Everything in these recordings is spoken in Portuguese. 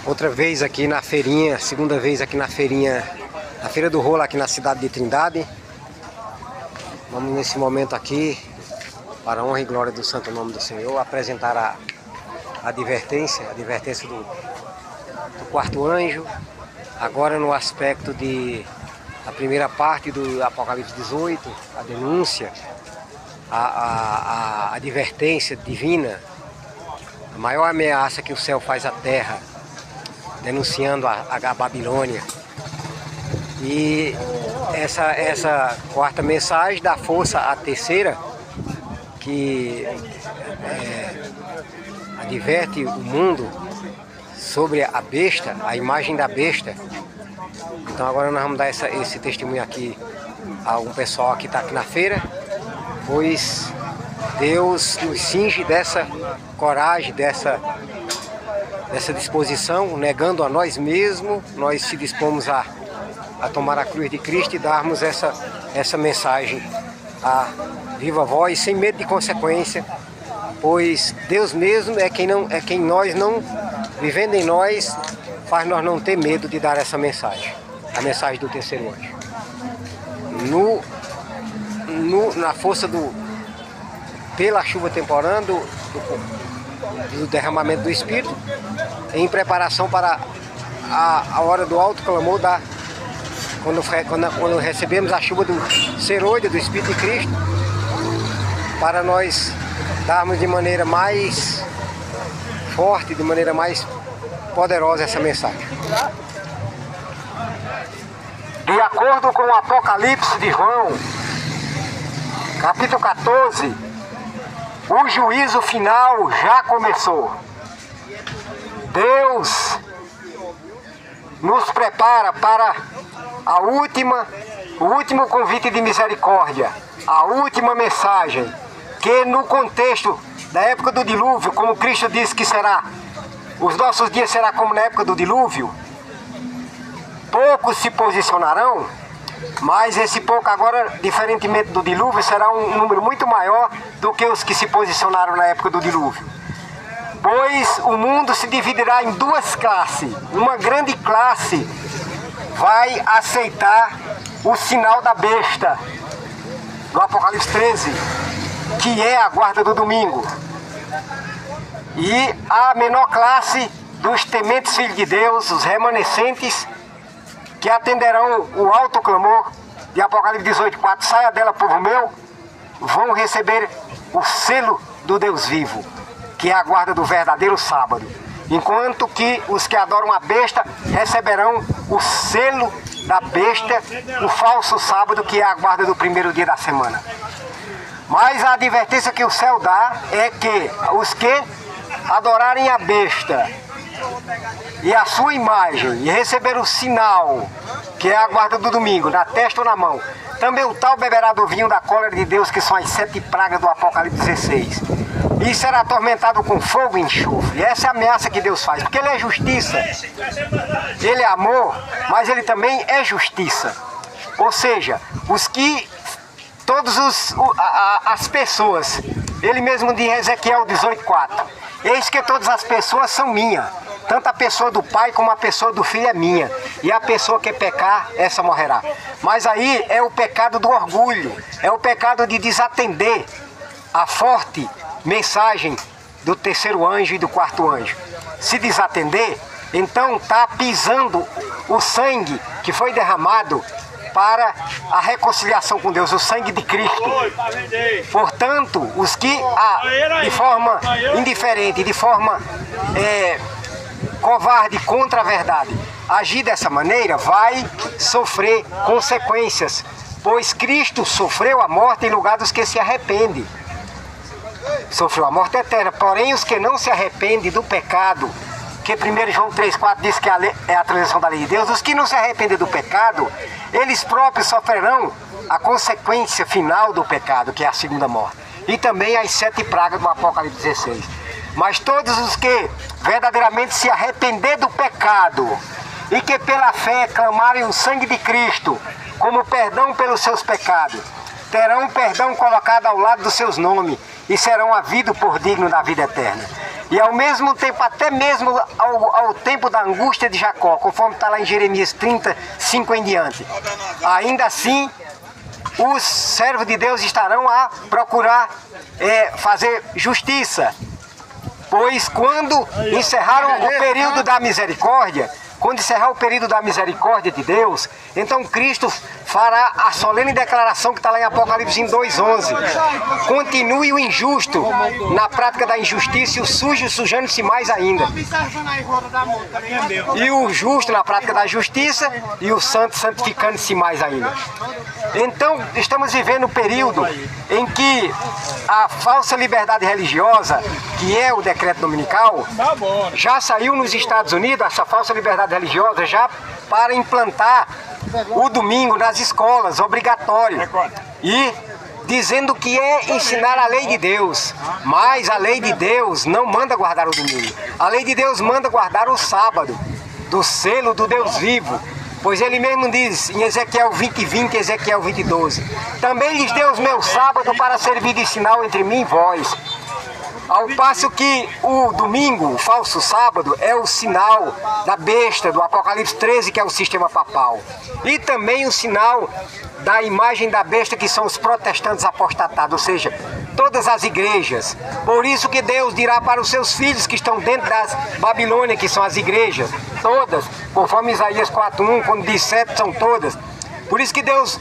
Outra vez aqui na feirinha, segunda vez aqui na feirinha, na Feira do Rolo, aqui na cidade de Trindade. Vamos nesse momento aqui, para a honra e glória do santo nome do Senhor, apresentar a advertência do quarto anjo, agora no aspecto da primeira parte do Apocalipse 18, a denúncia, a advertência divina, a maior ameaça que o céu faz à terra, denunciando a Babilônia. E essa quarta mensagem dá força à terceira, que adverte o mundo sobre a besta, a imagem da besta. Então agora nós vamos dar esse testemunho aqui a um pessoal que está aqui na feira, pois Deus nos cinge dessa coragem, dessa disposição, negando a nós mesmos, nós se dispomos a tomar a cruz de Cristo e darmos essa mensagem a viva voz, sem medo de consequência, pois Deus mesmo é quem nós não, vivendo em nós, faz nós não ter medo de dar essa mensagem, a mensagem do terceiro anjo. Na força pela chuva temporã, do derramamento do Espírito, em preparação para a hora do alto clamor, quando recebemos a chuva do seroide, do Espírito de Cristo, para nós darmos de maneira mais forte, de maneira mais poderosa essa mensagem. De acordo com o Apocalipse de João, capítulo 14, o juízo final já começou. Deus nos prepara para o último convite de misericórdia, a última mensagem, que no contexto da época do dilúvio, como Cristo disse que será, os nossos dias será como na época do dilúvio, poucos se posicionarão, mas esse pouco agora, diferentemente do dilúvio, será um número muito maior do que os que se posicionaram na época do dilúvio. Pois o mundo se dividirá em duas classes. Uma grande classe vai aceitar o sinal da besta, do Apocalipse 13, que é a guarda do domingo. E a menor classe dos tementes filhos de Deus, os remanescentes, que atenderão o alto clamor de Apocalipse 18:4, saia dela, povo meu, vão receber o selo do Deus vivo, que é a guarda do verdadeiro sábado. Enquanto que os que adoram a besta receberão o selo da besta, o falso sábado, que é a guarda do primeiro dia da semana. Mas a advertência que o céu dá é que os que adorarem a besta e a sua imagem e receber o sinal, que é a guarda do domingo, na testa ou na mão, também o tal beberá do vinho da cólera de Deus, que são as 7 pragas do Apocalipse 16. E será atormentado com fogo e enxofre. Essa é a ameaça que Deus faz, porque Ele é justiça, Ele é amor, mas Ele também é justiça. Ou seja, as pessoas, Ele mesmo diz em Ezequiel 18:4, eis que todas as pessoas são minhas, tanto a pessoa do pai como a pessoa do filho é minha, e a pessoa que pecar, essa morrerá. Mas aí é o pecado do orgulho, é o pecado de desatender a forte mensagem do terceiro anjo e do quarto anjo. Se desatender, então está pisando o sangue que foi derramado para a reconciliação com Deus, o sangue de Cristo. Portanto, os que de forma indiferente, de forma covarde contra a verdade, agir dessa maneira, vai sofrer consequências, pois Cristo sofreu a morte em lugar dos que se arrependem. Sofreu a morte eterna, porém os que não se arrependem do pecado porque 1 João 3,4 diz que a lei é a transição da lei de Deus. Os que não se arrependem do pecado, eles próprios sofrerão a consequência final do pecado, que é a segunda morte. E também as 7 pragas do Apocalipse 16. Mas todos os que verdadeiramente se arrepender do pecado e que pela fé clamarem o sangue de Cristo como perdão pelos seus pecados, terão perdão colocado ao lado dos seus nomes e serão havidos por digno da vida eterna. E ao mesmo tempo, até mesmo ao tempo da angústia de Jacó, conforme está lá em Jeremias 35 em diante, ainda assim os servos de Deus estarão a procurar fazer justiça, pois quando encerraram o período da misericórdia, quando encerrar o período da misericórdia de Deus, então Cristo fará a solene declaração que está lá em Apocalipse 2,11. Continue o injusto na prática da injustiça e o sujo sujando-se mais ainda. E o justo na prática da justiça e o santo santificando-se mais ainda. Então, estamos vivendo um período em que a falsa liberdade religiosa, que é o decreto dominical, já saiu nos Estados Unidos, essa falsa liberdade religiosa, já para implantar o domingo nas escolas, obrigatório. E dizendo que é ensinar a lei de Deus. Mas a lei de Deus não manda guardar o domingo. A lei de Deus manda guardar o sábado, do selo do Deus vivo. Pois ele mesmo diz em Ezequiel 20:20, Ezequiel 20:12: também lhes deu os meus sábados para servir de sinal entre mim e vós. Ao passo que o domingo, o falso sábado, é o sinal da besta, do Apocalipse 13, que é o sistema papal. E também o sinal da imagem da besta, que são os protestantes apostatados, ou seja, todas as igrejas. Por isso que Deus dirá para os seus filhos que estão dentro das Babilônia, que são as igrejas, todas, conforme Isaías 4:1, quando diz 7, são todas. Por isso que Deus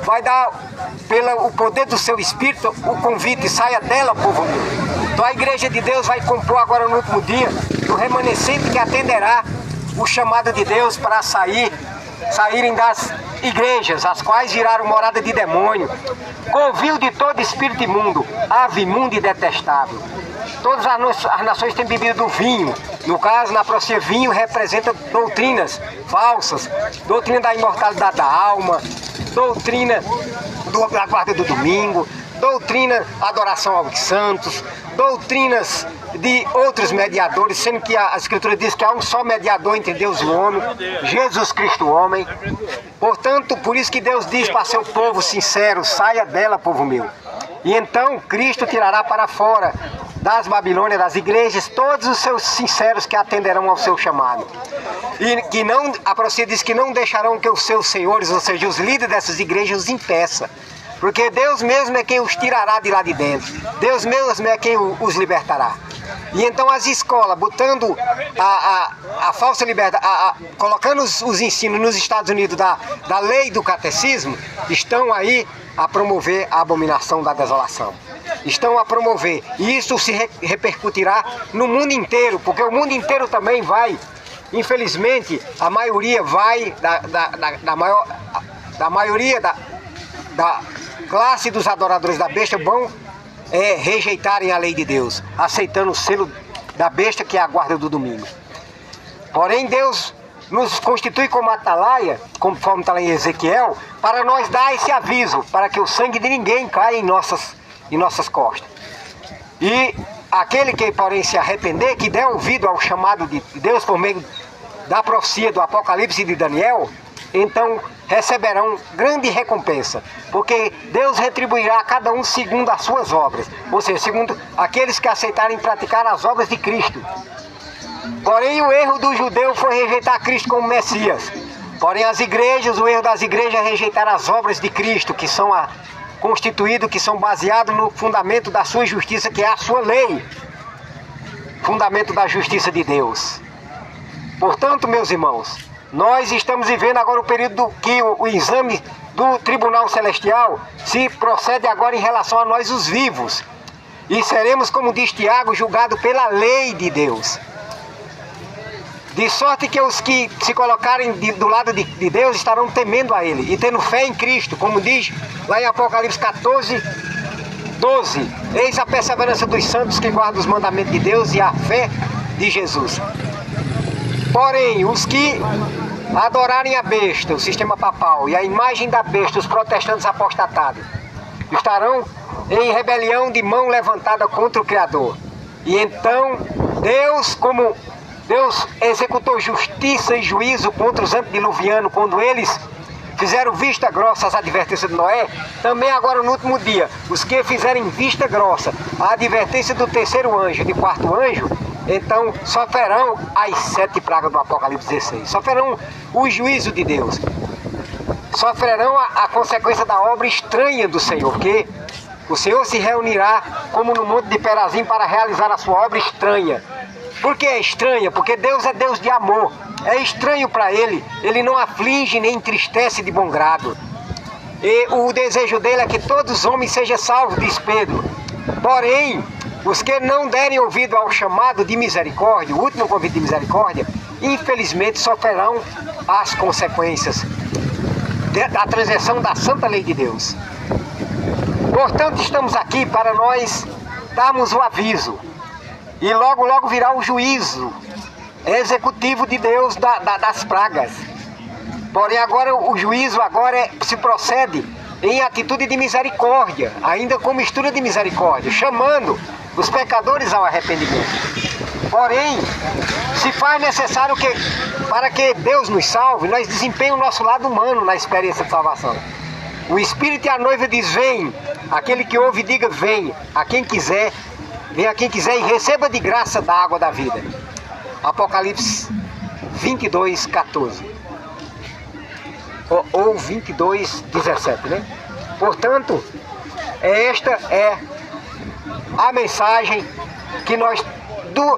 vai dar, pelo poder do seu Espírito, o convite: saia dela, povo meu. Então a igreja de Deus vai compor agora no último dia do remanescente que atenderá o chamado de Deus para saírem das igrejas, as quais viraram morada de demônio, covil de todo espírito imundo, ave imunda e detestável. Todas as nações têm bebido do vinho. No caso, na profecia, vinho representa doutrinas falsas, doutrina da imortalidade da alma, doutrina da guarda do domingo, doutrina adoração aos santos, doutrinas de outros mediadores, sendo que a Escritura diz que há um só mediador entre Deus e o homem, Jesus Cristo o homem. Portanto, por isso que Deus diz para seu povo sincero: saia dela, povo meu. E então Cristo tirará para fora das Babilônias, das igrejas, todos os seus sinceros que atenderão ao seu chamado. E que não, a profecia diz que não deixarão que os seus senhores, ou seja, os líderes dessas igrejas, os impeça. Porque Deus mesmo é quem os tirará de lá de dentro. Deus mesmo é quem os libertará. E então as escolas, botando a falsa liberdade, colocando os ensinos nos Estados Unidos da lei do catecismo, estão aí a promover a abominação da desolação. Estão a promover. E isso se repercutirá no mundo inteiro, porque o mundo inteiro também vai, infelizmente, a maioria vai, da maioria da classe dos adoradores da besta vão rejeitarem a lei de Deus, aceitando o selo da besta, que é a guarda do domingo. Porém, Deus nos constitui como atalaia, conforme está lá em Ezequiel, para nós dar esse aviso, para que o sangue de ninguém caia em nossas costas. E aquele que, porém, se arrepender, que der ouvido ao chamado de Deus por meio da profecia do Apocalipse de Daniel, então receberão grande recompensa, porque Deus retribuirá a cada um segundo as suas obras, ou seja, segundo aqueles que aceitarem praticar as obras de Cristo. Porém, o erro do judeu foi rejeitar Cristo como Messias. Porém, as igrejas, o erro das igrejas é rejeitar as obras de Cristo, que são constituídas, que são baseadas no fundamento da sua justiça, que é a sua lei, fundamento da justiça de Deus. Portanto, meus irmãos, nós estamos vivendo agora o período que o exame do Tribunal Celestial se procede agora em relação a nós, os vivos. E seremos, como diz Tiago, julgados pela lei de Deus. De sorte que os que se colocarem do lado de Deus estarão temendo a Ele e tendo fé em Cristo, como diz lá em Apocalipse 14:12. Eis a perseverança dos santos que guardam os mandamentos de Deus e a fé de Jesus. Porém, os que adorarem a besta, o sistema papal, e a imagem da besta, os protestantes apostatados, estarão em rebelião de mão levantada contra o Criador. E então, Deus, como Deus executou justiça e juízo contra os antediluvianos, quando eles fizeram vista grossa às advertências de Noé, também agora no último dia, os que fizerem vista grossa à advertência do terceiro anjo, de quarto anjo, então sofrerão as 7 pragas do Apocalipse 16, sofrerão o juízo de Deus, sofrerão a consequência da obra estranha do Senhor, que o Senhor se reunirá como no monte de Perazim para realizar a sua obra estranha. Por que é estranha? Porque Deus é Deus de amor. É estranho para Ele. Ele não aflige nem entristece de bom grado. E o desejo dele é que todos os homens sejam salvos, diz Pedro. Porém, os que não derem ouvido ao chamado de misericórdia, o último convite de misericórdia, infelizmente sofrerão as consequências da transgressão da santa lei de Deus. Portanto, estamos aqui para nós darmos o aviso. E logo, logo virá o juízo executivo de Deus das pragas. Porém, agora o juízo se procede em atitude de misericórdia, ainda com mistura de misericórdia, chamando os pecadores ao arrependimento. Porém, se faz necessário que, para que Deus nos salve, nós desempenhemos o nosso lado humano na experiência de salvação. O Espírito e a noiva diz, vem. Aquele que ouve, diga, vem. A quem quiser, venha a quem quiser e receba de graça da água da vida. Apocalipse 22, 14. Ou 22, 17, né? Portanto, esta é a mensagem que nós,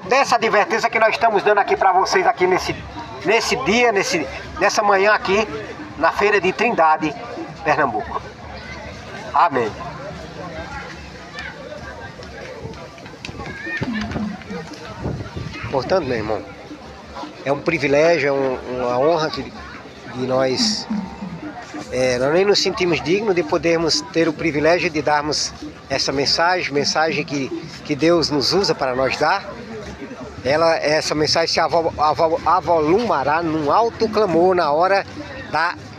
dessa advertência que nós estamos dando aqui para vocês aqui nesse dia, nessa manhã aqui, na feira de Trindade, Pernambuco. Amém. Portanto, meu irmão, é um privilégio, uma honra de nós nem nos sentimos dignos de podermos ter o privilégio de darmos essa mensagem que Deus nos usa para nós dar. Essa mensagem se avolumará num alto clamor na hora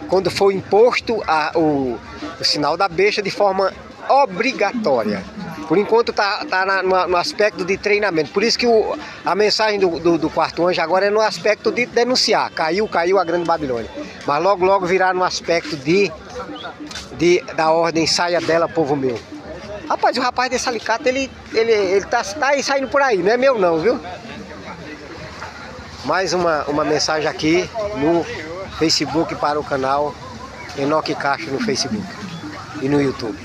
quando for imposto o sinal da besta de forma obrigatória. Por enquanto está no aspecto de treinamento. Por isso que a mensagem do quarto anjo agora é no aspecto de denunciar. Caiu a grande Babilônia. Mas logo virá no aspecto da ordem, saia dela, povo meu. Rapaz, o rapaz desse alicate, ele tá aí saindo por aí, não é meu não, viu? Mais uma mensagem aqui no Facebook para o canal Enoque Castro no Facebook e no YouTube.